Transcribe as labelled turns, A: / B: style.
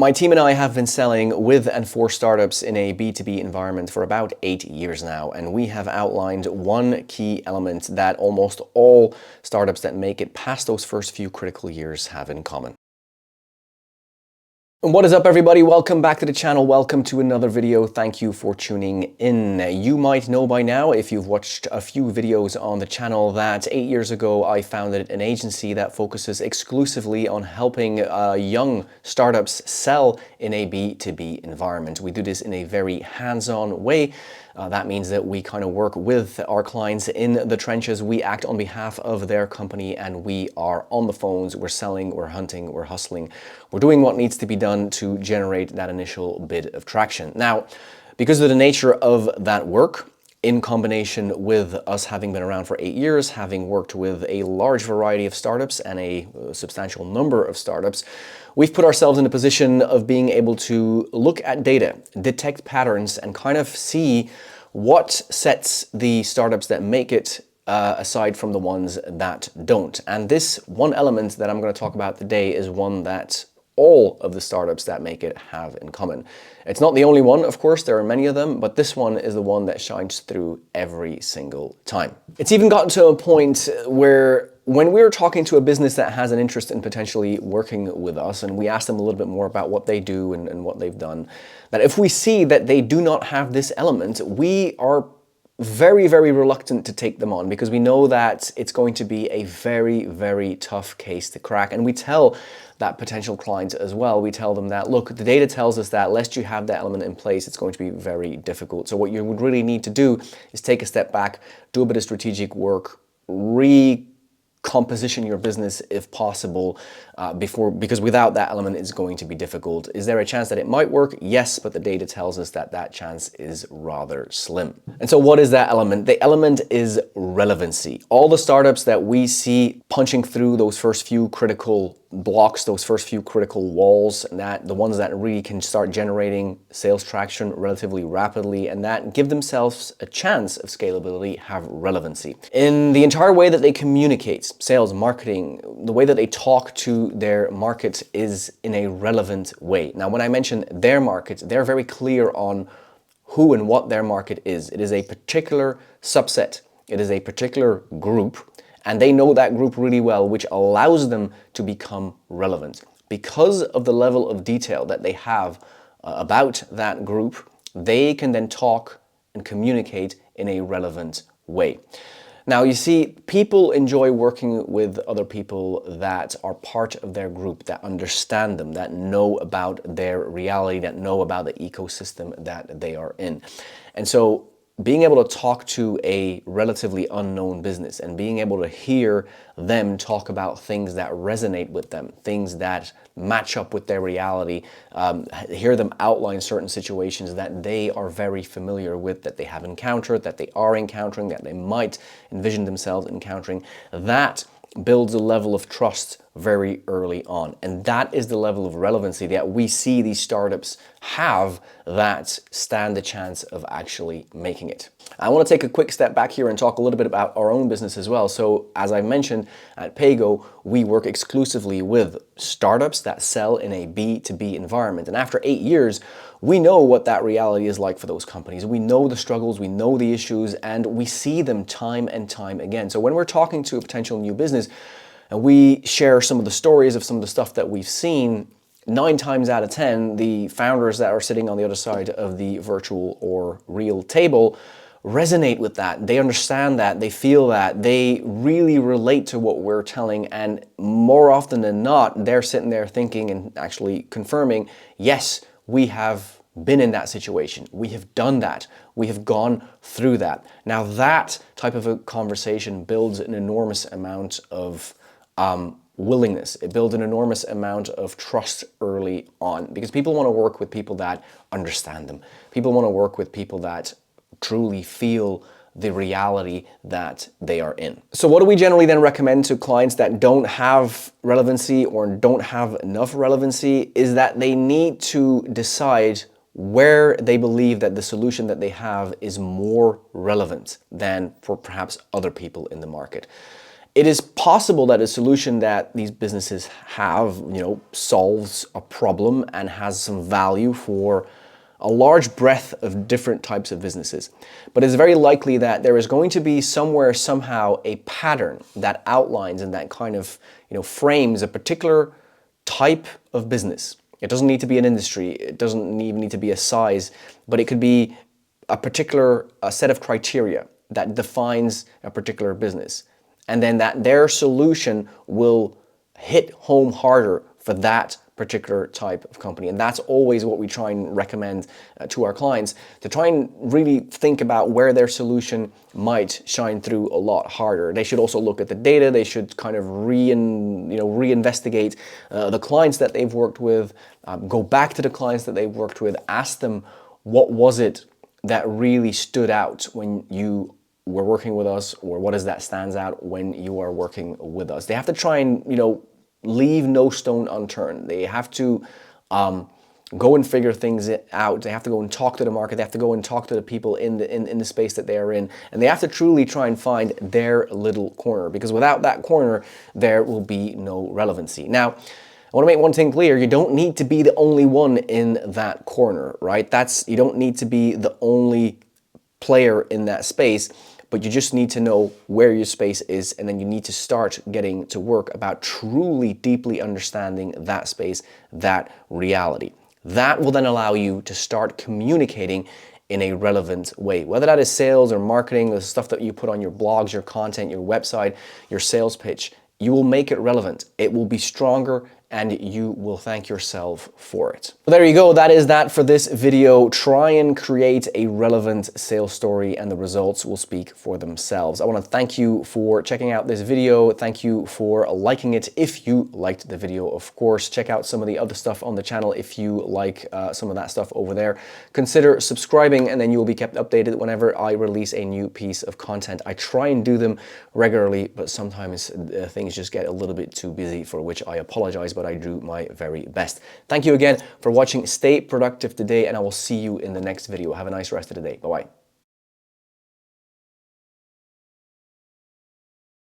A: My team and I have been selling with and for startups in a B2B environment for about 8 years now, and we have outlined one key element that almost all startups that make it past those first few critical years have in common. What is up, everybody? Welcome back to the channel. Welcome to another video. Thank you for tuning in. You might know by now, if you've watched a few videos on the channel, that 8 years ago I founded an agency that focuses exclusively on helping young startups sell in a B2B environment. We do this in a very hands-on way. That means that we kind of work with our clients in the trenches. We act on behalf of their company, and we are on the phones. We're selling, we're hunting, we're hustling. We're doing what needs to be done to generate that initial bit of traction. Now, because of the nature of that work, in combination with us having been around for 8 years, having worked with a large variety of startups and a substantial number of startups, we've put ourselves in a position of being able to look at data, detect patterns, and kind of see what sets the startups that make it aside from the ones that don't. And this one element that I'm going to talk about today is one that all of the startups that make it have in common. It's not the only one, of course, there are many of them, but this one is the one that shines through every single time. It's even gotten to a point where when we're talking to a business that has an interest in potentially working with us, and we ask them a little bit more about what they do and what they've done, that if we see that they do not have this element, we are very, very reluctant to take them on, because we know that it's going to be a very, very tough case to crack. And we tell that potential client as well, we tell them that, look, the data tells us that lest you have that element in place, it's going to be very difficult. So what you would really need to do is take a step back, do a bit of strategic work, recomposition your business if possible, because without that element it's going to be difficult. Is there a chance that it might work? Yes, but the data tells us that that chance is rather slim. And so what is that element? The element is relevancy. All the startups that we see punching through those first few critical blocks, those first few critical walls, and that the ones that really can start generating sales traction relatively rapidly and that give themselves a chance of scalability, have relevancy. In the entire way that they communicate, sales, marketing, the way that they talk to their market is in a relevant way. Now, when I mention their market, they're very clear on who and what their market is. It is a particular subset. It is a particular group. And they know that group really well, which allows them to become relevant. Because of the level of detail that they have about that group, they can then talk and communicate in a relevant way. Now, you see, people enjoy working with other people that are part of their group, that understand them, that know about their reality, that know about the ecosystem that they are in. And so being able to talk to a relatively unknown business and being able to hear them talk about things that resonate with them, things that match up with their reality, hear them outline certain situations that they are very familiar with, that they have encountered, that they are encountering, that they might envision themselves encountering, that builds a level of trust very early on. And that is the level of relevancy that we see these startups have that stand a chance of actually making it. I want to take a quick step back here and talk a little bit about our own business as well. So as I mentioned, at Pago, we work exclusively with startups that sell in a B2B environment. And after 8 years, we know what that reality is like for those companies. We know the struggles, we know the issues, and we see them time and time again. So when we're talking to a potential new business, and we share some of the stories of some of the stuff that we've seen, 9 times out of 10, the founders that are sitting on the other side of the virtual or real table resonate with that. They understand that, they feel that, they really relate to what we're telling, and more often than not, they're sitting there thinking and actually confirming, yes, we have been in that situation. We have done that. We have gone through that. Now, that type of a conversation builds an enormous amount of willingness. It builds an enormous amount of trust early on, because people want to work with people that understand them. People want to work with people that truly feel the reality that they are in. So what do we generally then recommend to clients that don't have relevancy or don't have enough relevancy is that they need to decide where they believe that the solution that they have is more relevant than for perhaps other people in the market. it is possible that a solution that these businesses have, solves a problem and has some value for a large breadth of different types of businesses. But it's very likely that there is going to be somewhere, somehow, a pattern that outlines and that kind of, frames a particular type of business. It doesn't need to be an industry. It doesn't even need to be a size, but it could be a particular set of criteria that defines a particular business. And then that their solution will hit home harder for that particular type of company. And that's always what we try and recommend to our clients, to try and really think about where their solution might shine through a lot harder. They should also look at the data. They should kind of reinvestigate the clients that they've worked with, go back to the clients that they've worked with, ask them, what was it that really stood out when you were working with us, or what is that stands out when you are working with us? They have to try and, leave no stone unturned. They have to go and figure things out. They have to go and talk to the market. They have to go and talk to the people in the space that they are in. And they have to truly try and find their little corner, because without that corner, there will be no relevancy. Now, I want to make one thing clear. You don't need to be the only one in that corner, right? You don't need to be the only player in that space, but you just need to know where your space is, and then you need to start getting to work about truly deeply understanding that space, that reality. That will then allow you to start communicating in a relevant way, whether that is sales or marketing, the stuff that you put on your blogs, your content, your website, your sales pitch. You will make it relevant. It will be stronger, and you will thank yourself for it. So there you go. That is that for this video. Try and create a relevant sales story, and the results will speak for themselves. I want to thank you for checking out this video. Thank you for liking it if you liked the video. Of course, check out some of the other stuff on the channel if you like some of that stuff over there. Consider subscribing, and then you will be kept updated whenever I release a new piece of content. I try and do them regularly, but sometimes things just get a little bit too busy, for which I apologize, but I do my very best. Thank you again for watching. Stay productive today, and I will see you in the next video. Have a nice rest of the day. Bye-bye.